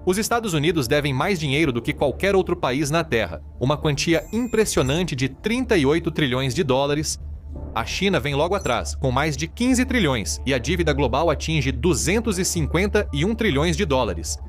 Os Estados Unidos devem mais dinheiro do que qualquer outro país na Terra, uma quantia impressionante de 38 trilhões de dólares. A China vem logo atrás, com mais de 15 trilhões, e a dívida global atinge 251 trilhões de dólares.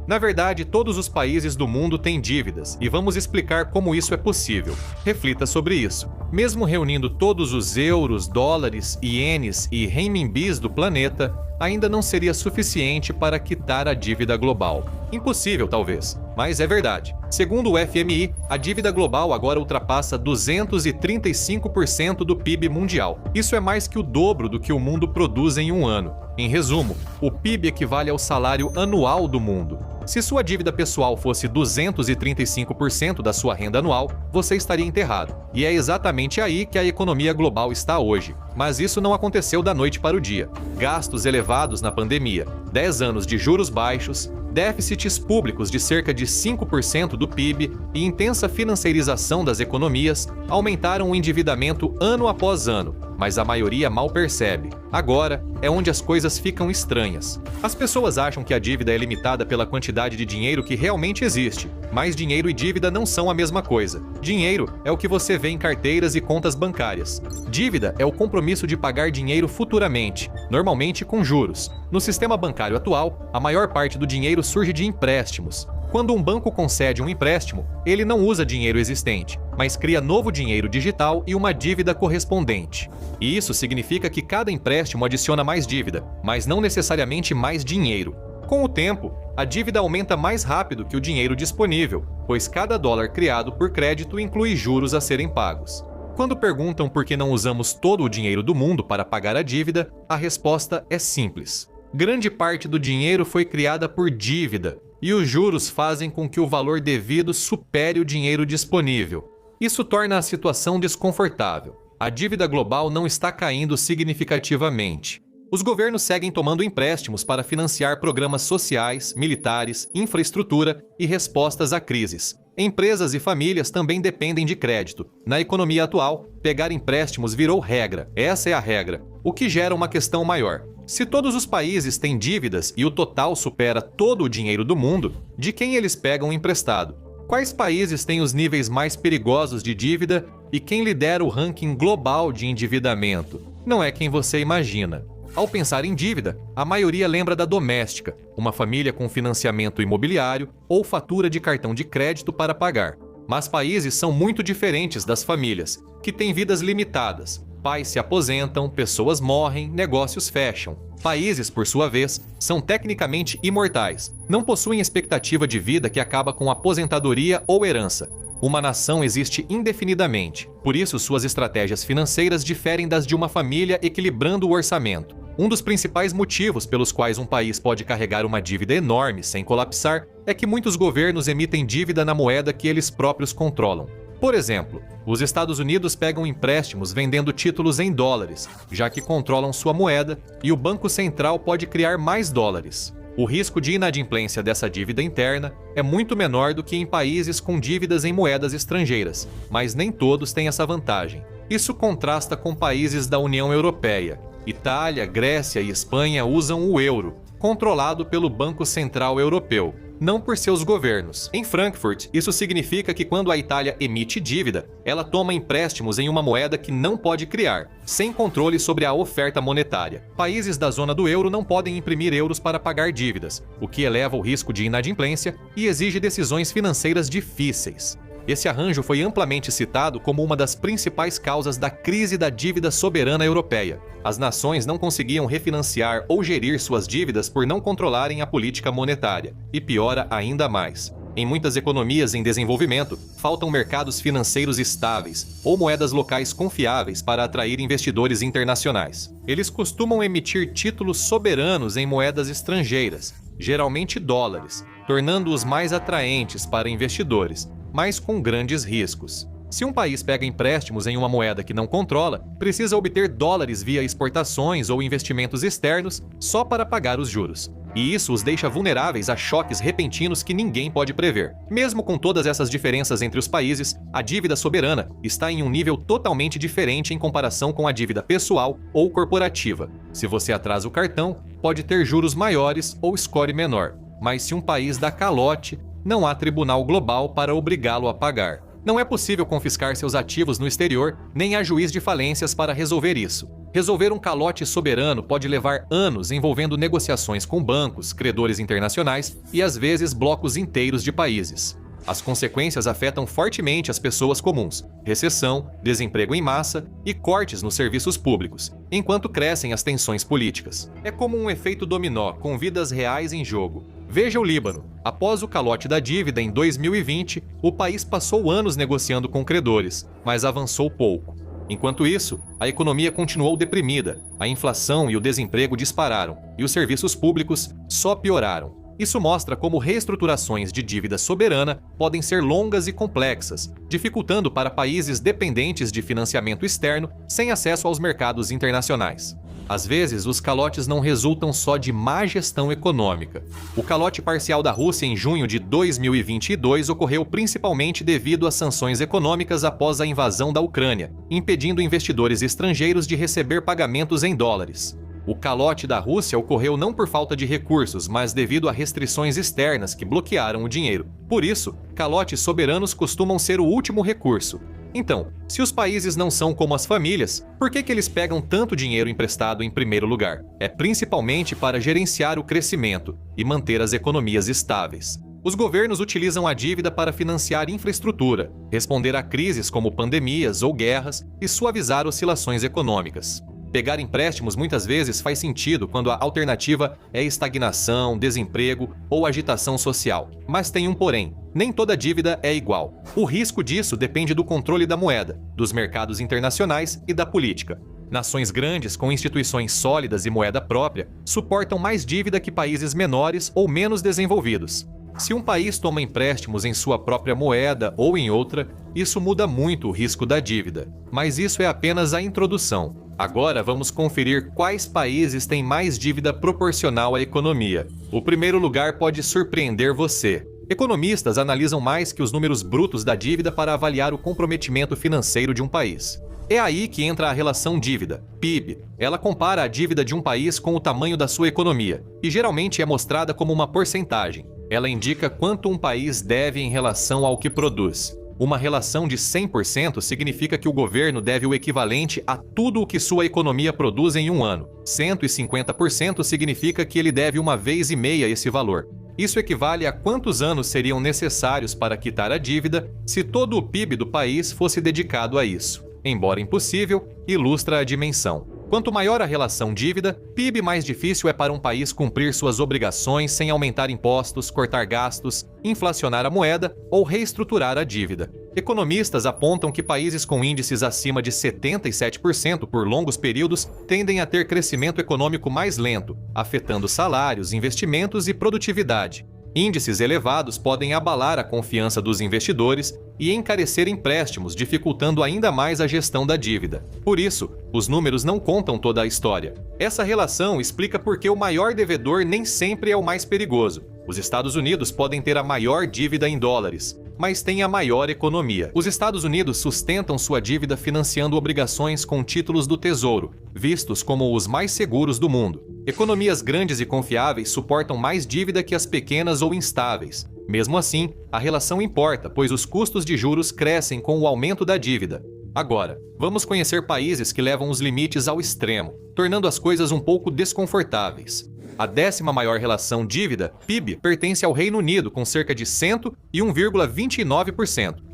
Na verdade, todos os países do mundo têm dívidas, e vamos explicar como isso é possível. Reflita sobre isso. Mesmo reunindo todos os euros, dólares, ienes e renminbis do planeta, ainda não seria suficiente para quitar a dívida global. Impossível, talvez, mas é verdade. Segundo o FMI, a dívida global agora ultrapassa 235% do PIB mundial. Isso é mais que o dobro do que o mundo produz em um ano. Em resumo, o PIB equivale ao salário anual do mundo. Se sua dívida pessoal fosse 235% da sua renda anual, você estaria enterrado. E é exatamente aí que a economia global está hoje. Mas isso não aconteceu da noite para o dia. Gastos elevados na pandemia, 10 anos de juros baixos, déficits públicos de cerca de 5% do PIB e intensa financeirização das economias aumentaram o endividamento ano após ano, mas a maioria mal percebe. Agora é onde as coisas ficam estranhas. As pessoas acham que a dívida é limitada pela quantidade de dinheiro que realmente existe, mas dinheiro e dívida não são a mesma coisa. Dinheiro é o que você vê em carteiras e contas bancárias. Dívida é o compromisso de pagar dinheiro futuramente, normalmente com juros. No sistema bancário atual, a maior parte do dinheiro surge de empréstimos. Quando um banco concede um empréstimo, ele não usa dinheiro existente, mas cria novo dinheiro digital e uma dívida correspondente. E isso significa que cada empréstimo adiciona mais dívida, mas não necessariamente mais dinheiro. Com o tempo, a dívida aumenta mais rápido que o dinheiro disponível, pois cada dólar criado por crédito inclui juros a serem pagos. Quando perguntam por que não usamos todo o dinheiro do mundo para pagar a dívida, a resposta é simples. Grande parte do dinheiro foi criada por dívida, e os juros fazem com que o valor devido supere o dinheiro disponível. Isso torna a situação desconfortável. A dívida global não está caindo significativamente. Os governos seguem tomando empréstimos para financiar programas sociais, militares, infraestrutura e respostas a crises. Empresas e famílias também dependem de crédito. Na economia atual, pegar empréstimos virou regra. Essa é a regra, o que gera uma questão maior. Se todos os países têm dívidas e o total supera todo o dinheiro do mundo, de quem eles pegam emprestado? Quais países têm os níveis mais perigosos de dívida e quem lidera o ranking global de endividamento? Não é quem você imagina. Ao pensar em dívida, a maioria lembra da doméstica, uma família com financiamento imobiliário ou fatura de cartão de crédito para pagar. Mas países são muito diferentes das famílias, que têm vidas limitadas. Pais se aposentam, pessoas morrem, negócios fecham. Países, por sua vez, são tecnicamente imortais. Não possuem expectativa de vida que acaba com aposentadoria ou herança. Uma nação existe indefinidamente. Por isso, suas estratégias financeiras diferem das de uma família, equilibrando o orçamento. Um dos principais motivos pelos quais um país pode carregar uma dívida enorme sem colapsar é que muitos governos emitem dívida na moeda que eles próprios controlam. Por exemplo, os Estados Unidos pegam empréstimos vendendo títulos em dólares, já que controlam sua moeda, e o Banco Central pode criar mais dólares. O risco de inadimplência dessa dívida interna é muito menor do que em países com dívidas em moedas estrangeiras, mas nem todos têm essa vantagem. Isso contrasta com países da União Europeia. Itália, Grécia e Espanha usam o euro, controlado pelo Banco Central Europeu, não por seus governos. Em Frankfurt, isso significa que quando a Itália emite dívida, ela toma empréstimos em uma moeda que não pode criar, sem controle sobre a oferta monetária. Países da zona do euro não podem imprimir euros para pagar dívidas, o que eleva o risco de inadimplência e exige decisões financeiras difíceis. Esse arranjo foi amplamente citado como uma das principais causas da crise da dívida soberana europeia. As nações não conseguiam refinanciar ou gerir suas dívidas por não controlarem a política monetária. E piora ainda mais. Em muitas economias em desenvolvimento, faltam mercados financeiros estáveis ou moedas locais confiáveis para atrair investidores internacionais. Eles costumam emitir títulos soberanos em moedas estrangeiras, geralmente dólares, tornando-os mais atraentes para investidores, mas com grandes riscos. Se um país pega empréstimos em uma moeda que não controla, precisa obter dólares via exportações ou investimentos externos só para pagar os juros. E isso os deixa vulneráveis a choques repentinos que ninguém pode prever. Mesmo com todas essas diferenças entre os países, a dívida soberana está em um nível totalmente diferente em comparação com a dívida pessoal ou corporativa. Se você atrasa o cartão, pode ter juros maiores ou score menor. mas se um país dá calote, não há tribunal global para obrigá-lo a pagar. Não é possível confiscar seus ativos no exterior, nem há juiz de falências para resolver isso. Resolver um calote soberano pode levar anos, envolvendo negociações com bancos, credores internacionais e, às vezes, blocos inteiros de países. As consequências afetam fortemente as pessoas comuns: recessão, desemprego em massa e cortes nos serviços públicos, enquanto crescem as tensões políticas. É como um efeito dominó, com vidas reais em jogo. Veja o Líbano. Após o calote da dívida em 2020, o país passou anos negociando com credores, mas avançou pouco. Enquanto isso, a economia continuou deprimida, a inflação e o desemprego dispararam, e os serviços públicos só pioraram. Isso mostra como reestruturações de dívida soberana podem ser longas e complexas, dificultando para países dependentes de financiamento externo sem acesso aos mercados internacionais. Às vezes, os calotes não resultam só de má gestão econômica. O calote parcial da Rússia em junho de 2022 ocorreu principalmente devido às sanções econômicas após a invasão da Ucrânia, impedindo investidores estrangeiros de receber pagamentos em dólares. O calote da Rússia ocorreu não por falta de recursos, mas devido a restrições externas que bloquearam o dinheiro. Por isso, calotes soberanos costumam ser o último recurso. Então, se os países não são como as famílias, por que eles pegam tanto dinheiro emprestado em primeiro lugar? É principalmente para gerenciar o crescimento e manter as economias estáveis. Os governos utilizam a dívida para financiar infraestrutura, responder a crises como pandemias ou guerras e suavizar oscilações econômicas. Pegar empréstimos muitas vezes faz sentido quando a alternativa é estagnação, desemprego ou agitação social. Mas tem um porém: nem toda dívida é igual. O risco disso depende do controle da moeda, dos mercados internacionais e da política. Nações grandes com instituições sólidas e moeda própria suportam mais dívida que países menores ou menos desenvolvidos. Se um país toma empréstimos em sua própria moeda ou em outra, isso muda muito o risco da dívida. Mas isso é apenas a introdução. Agora vamos conferir quais países têm mais dívida proporcional à economia. O primeiro lugar pode surpreender você. Economistas analisam mais que os números brutos da dívida para avaliar o comprometimento financeiro de um país. É aí que entra a relação dívida, PIB. Ela compara a dívida de um país com o tamanho da sua economia e geralmente é mostrada como uma porcentagem. Ela indica quanto um país deve em relação ao que produz. Uma relação de 100% significa que o governo deve o equivalente a tudo o que sua economia produz em um ano. 150% significa que ele deve 1,5 vezes esse valor. Isso equivale a quantos anos seriam necessários para quitar a dívida se todo o PIB do país fosse dedicado a isso. Embora impossível, ilustra a dimensão. Quanto maior a relação dívida, PIB, mais difícil é para um país cumprir suas obrigações sem aumentar impostos, cortar gastos, inflacionar a moeda ou reestruturar a dívida. Economistas apontam que países com índices acima de 77% por longos períodos tendem a ter crescimento econômico mais lento, afetando salários, investimentos e produtividade. Índices elevados podem abalar a confiança dos investidores e encarecer empréstimos, dificultando ainda mais a gestão da dívida. Por isso, os números não contam toda a história. Essa relação explica por que o maior devedor nem sempre é o mais perigoso. Os Estados Unidos podem ter a maior dívida em dólares, mas têm a maior economia. Os Estados Unidos sustentam sua dívida financiando obrigações com títulos do Tesouro, vistos como os mais seguros do mundo. Economias grandes e confiáveis suportam mais dívida que as pequenas ou instáveis. Mesmo assim, a relação importa, pois os custos de juros crescem com o aumento da dívida. Agora, vamos conhecer países que levam os limites ao extremo, tornando as coisas um pouco desconfortáveis. A 10ª maior relação dívida, PIB, pertence ao Reino Unido, com cerca de 101,29%.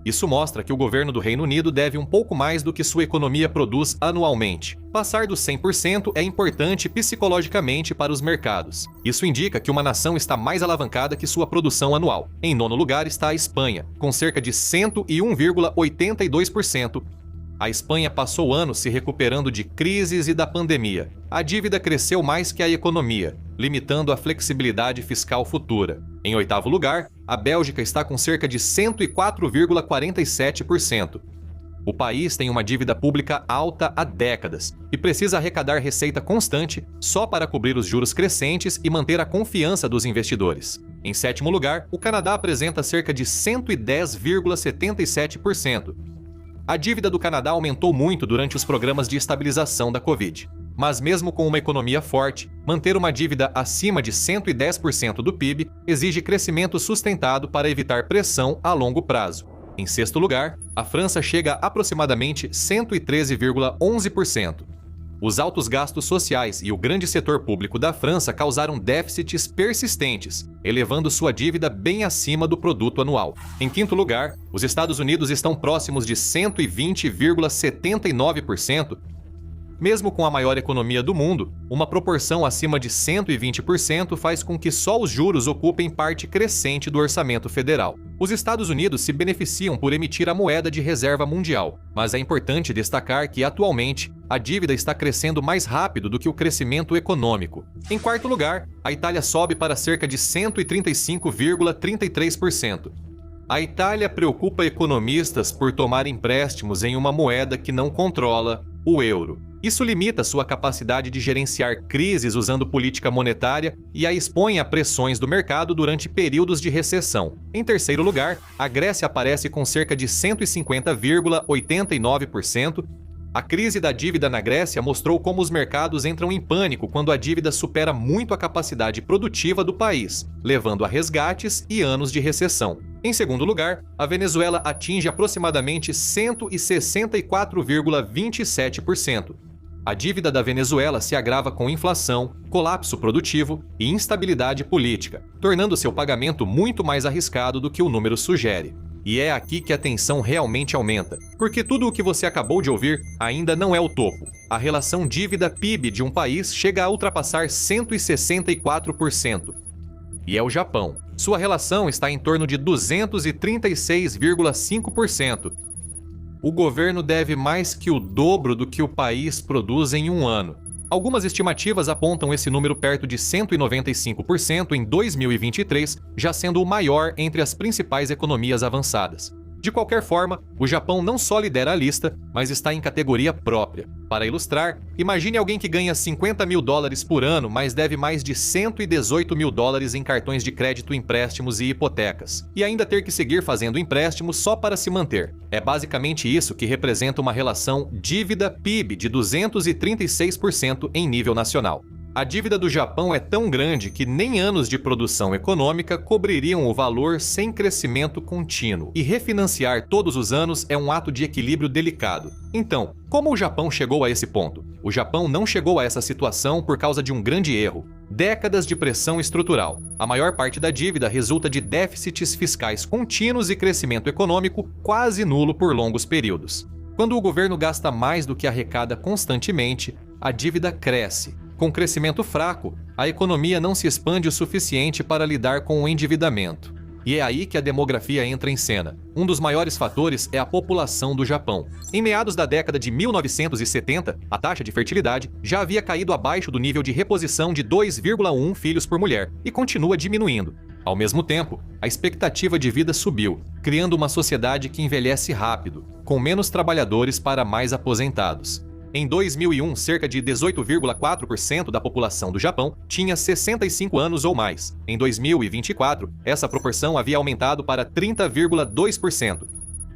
Isso mostra que o governo do Reino Unido deve um pouco mais do que sua economia produz anualmente. Passar dos 100% é importante psicologicamente para os mercados. Isso indica que uma nação está mais alavancada que sua produção anual. Em 9º lugar está a Espanha, com cerca de 101,82%. A Espanha passou anos se recuperando de crises e da pandemia. A dívida cresceu mais que a economia, limitando a flexibilidade fiscal futura. Em 8º lugar, a Bélgica está com cerca de 104,47%. O país tem uma dívida pública alta há décadas e precisa arrecadar receita constante só para cobrir os juros crescentes e manter a confiança dos investidores. Em 7º lugar, o Canadá apresenta cerca de 110,77%. A dívida do Canadá aumentou muito durante os programas de estabilização da Covid. Mas mesmo com uma economia forte, manter uma dívida acima de 110% do PIB exige crescimento sustentado para evitar pressão a longo prazo. Em sexto lugar, a França chega a aproximadamente 113,11%. Os altos gastos sociais e o grande setor público da França causaram déficits persistentes, elevando sua dívida bem acima do produto anual. Em quinto lugar, os Estados Unidos estão próximos de 120,79%. Mesmo com a maior economia do mundo, uma proporção acima de 120% faz com que só os juros ocupem parte crescente do orçamento federal. Os Estados Unidos se beneficiam por emitir a moeda de reserva mundial, mas é importante destacar que, atualmente, a dívida está crescendo mais rápido do que o crescimento econômico. Em quarto lugar, a Itália sobe para cerca de 135,33%. A Itália preocupa economistas por tomar empréstimos em uma moeda que não controla, o euro. Isso limita sua capacidade de gerenciar crises usando política monetária e a expõe a pressões do mercado durante períodos de recessão. Em terceiro lugar, a Grécia aparece com cerca de 150,89%. A crise da dívida na Grécia mostrou como os mercados entram em pânico quando a dívida supera muito a capacidade produtiva do país, levando a resgates e anos de recessão. Em segundo lugar, a Venezuela atinge aproximadamente 164,27%. A dívida da Venezuela se agrava com inflação, colapso produtivo e instabilidade política, tornando seu pagamento muito mais arriscado do que o número sugere. E é aqui que a tensão realmente aumenta, porque tudo o que você acabou de ouvir ainda não é o topo. A relação dívida-PIB de um país chega a ultrapassar 164%. E é o Japão. Sua relação está em torno de 236,5%. O governo deve mais que o dobro do que o país produz em um ano. Algumas estimativas apontam esse número perto de 195% em 2023, já sendo o maior entre as principais economias avançadas. De qualquer forma, o Japão não só lidera a lista, mas está em categoria própria. Para ilustrar, imagine alguém que ganha $50 mil por ano, mas deve mais de $118 mil em cartões de crédito, empréstimos e hipotecas, e ainda ter que seguir fazendo empréstimos só para se manter. É basicamente isso que representa uma relação dívida-PIB de 236% em nível nacional. A dívida do Japão é tão grande que nem anos de produção econômica cobririam o valor sem crescimento contínuo, e refinanciar todos os anos é um ato de equilíbrio delicado. Então, como o Japão chegou a esse ponto? O Japão não chegou a essa situação por causa de um grande erro: décadas de pressão estrutural. A maior parte da dívida resulta de déficits fiscais contínuos e crescimento econômico quase nulo por longos períodos. Quando o governo gasta mais do que arrecada constantemente, a dívida cresce. Com crescimento fraco, a economia não se expande o suficiente para lidar com o endividamento. E é aí que a demografia entra em cena. Um dos maiores fatores é a população do Japão. Em meados da década de 1970, a taxa de fertilidade já havia caído abaixo do nível de reposição de 2,1 filhos por mulher e continua diminuindo. Ao mesmo tempo, a expectativa de vida subiu, criando uma sociedade que envelhece rápido, com menos trabalhadores para mais aposentados. Em 2001, cerca de 18,4% da população do Japão tinha 65 anos ou mais. Em 2024, essa proporção havia aumentado para 30,2%.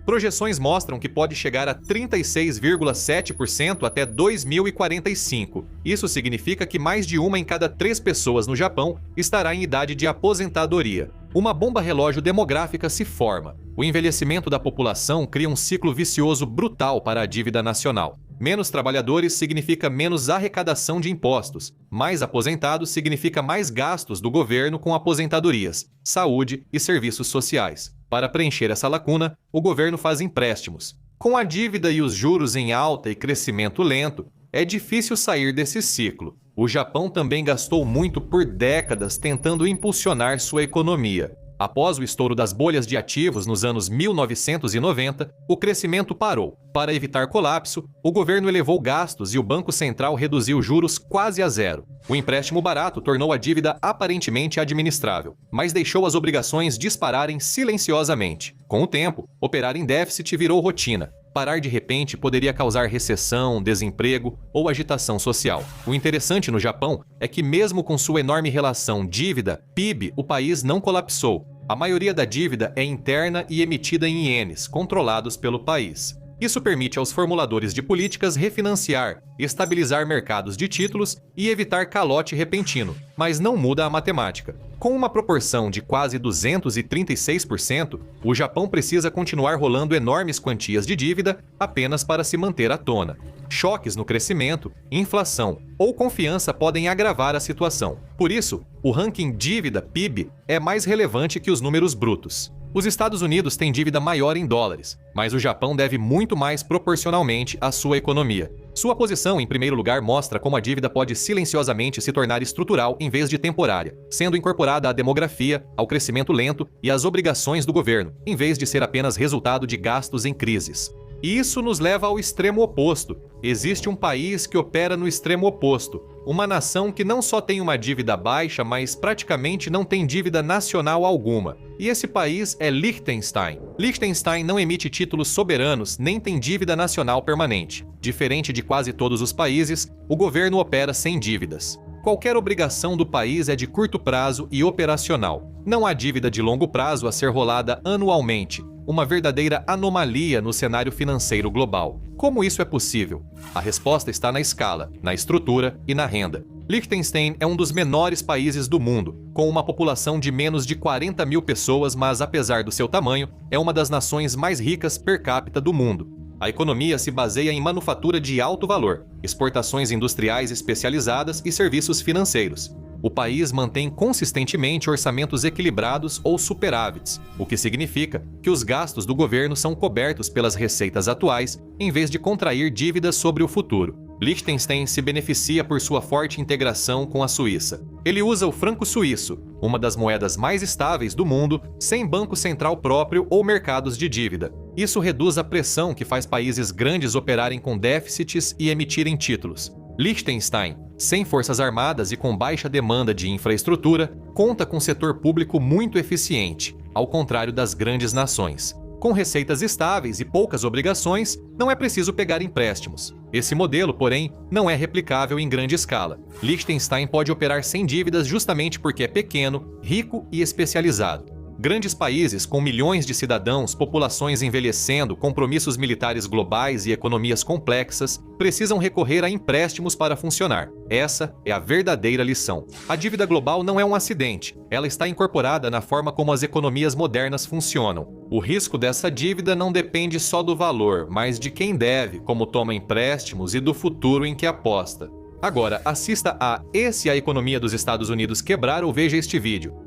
Projeções mostram que pode chegar a 36,7% até 2045. Isso significa que mais de uma em cada 3 pessoas no Japão estará em idade de aposentadoria. Uma bomba relógio demográfica se forma. O envelhecimento da população cria um ciclo vicioso brutal para a dívida nacional. Menos trabalhadores significa menos arrecadação de impostos. Mais aposentados significa mais gastos do governo com aposentadorias, saúde e serviços sociais. Para preencher essa lacuna, o governo faz empréstimos. Com a dívida e os juros em alta e crescimento lento, é difícil sair desse ciclo. O Japão também gastou muito por décadas tentando impulsionar sua economia. Após o estouro das bolhas de ativos nos anos 1990, o crescimento parou. Para evitar colapso, o governo elevou gastos e o Banco Central reduziu juros quase a zero. O empréstimo barato tornou a dívida aparentemente administrável, mas deixou as obrigações dispararem silenciosamente. Com o tempo, operar em déficit virou rotina. Parar de repente poderia causar recessão, desemprego ou agitação social. O interessante no Japão é que, mesmo com sua enorme relação dívida-PIB, o país não colapsou. A maioria da dívida é interna e emitida em ienes, controlados pelo país. Isso permite aos formuladores de políticas refinanciar, estabilizar mercados de títulos e evitar calote repentino, mas não muda a matemática. Com uma proporção de quase 236%, o Japão precisa continuar rolando enormes quantias de dívida apenas para se manter à tona. Choques no crescimento, inflação ou confiança podem agravar a situação. Por isso, o ranking dívida-PIB é mais relevante que os números brutos. Os Estados Unidos têm dívida maior em dólares, mas o Japão deve muito mais proporcionalmente à sua economia. Sua posição em primeiro lugar mostra como a dívida pode silenciosamente se tornar estrutural em vez de temporária, sendo incorporada à demografia, ao crescimento lento e às obrigações do governo, em vez de ser apenas resultado de gastos em crises. E isso nos leva ao extremo oposto. Existe um país que opera no extremo oposto. Uma nação que não só tem uma dívida baixa, mas praticamente não tem dívida nacional alguma. E esse país é Liechtenstein. Liechtenstein não emite títulos soberanos nem tem dívida nacional permanente. Diferente de quase todos os países, o governo opera sem dívidas. Qualquer obrigação do país é de curto prazo e operacional. Não há dívida de longo prazo a ser rolada anualmente. Uma verdadeira anomalia no cenário financeiro global. Como isso é possível? A resposta está na escala, na estrutura e na renda. Liechtenstein é um dos menores países do mundo, com uma população de menos de 40 mil pessoas, mas apesar do seu tamanho, é uma das nações mais ricas per capita do mundo. A economia se baseia em manufatura de alto valor, exportações industriais especializadas e serviços financeiros. O país mantém consistentemente orçamentos equilibrados ou superávites, o que significa que os gastos do governo são cobertos pelas receitas atuais, em vez de contrair dívidas sobre o futuro. Liechtenstein se beneficia por sua forte integração com a Suíça. Ele usa o franco suíço, uma das moedas mais estáveis do mundo, sem banco central próprio ou mercados de dívida. Isso reduz a pressão que faz países grandes operarem com déficits e emitirem títulos. Liechtenstein, sem forças armadas e com baixa demanda de infraestrutura, conta com setor público muito eficiente, ao contrário das grandes nações. Com receitas estáveis e poucas obrigações, não é preciso pegar empréstimos. Esse modelo, porém, não é replicável em grande escala. Liechtenstein pode operar sem dívidas justamente porque é pequeno, rico e especializado. Grandes países com milhões de cidadãos, populações envelhecendo, compromissos militares globais e economias complexas, precisam recorrer a empréstimos para funcionar. Essa é a verdadeira lição. A dívida global não é um acidente. Ela está incorporada na forma como as economias modernas funcionam. O risco dessa dívida não depende só do valor, mas de quem deve, como toma empréstimos e do futuro em que aposta. Agora, assista a E se a economia dos Estados Unidos quebrar ou veja este vídeo.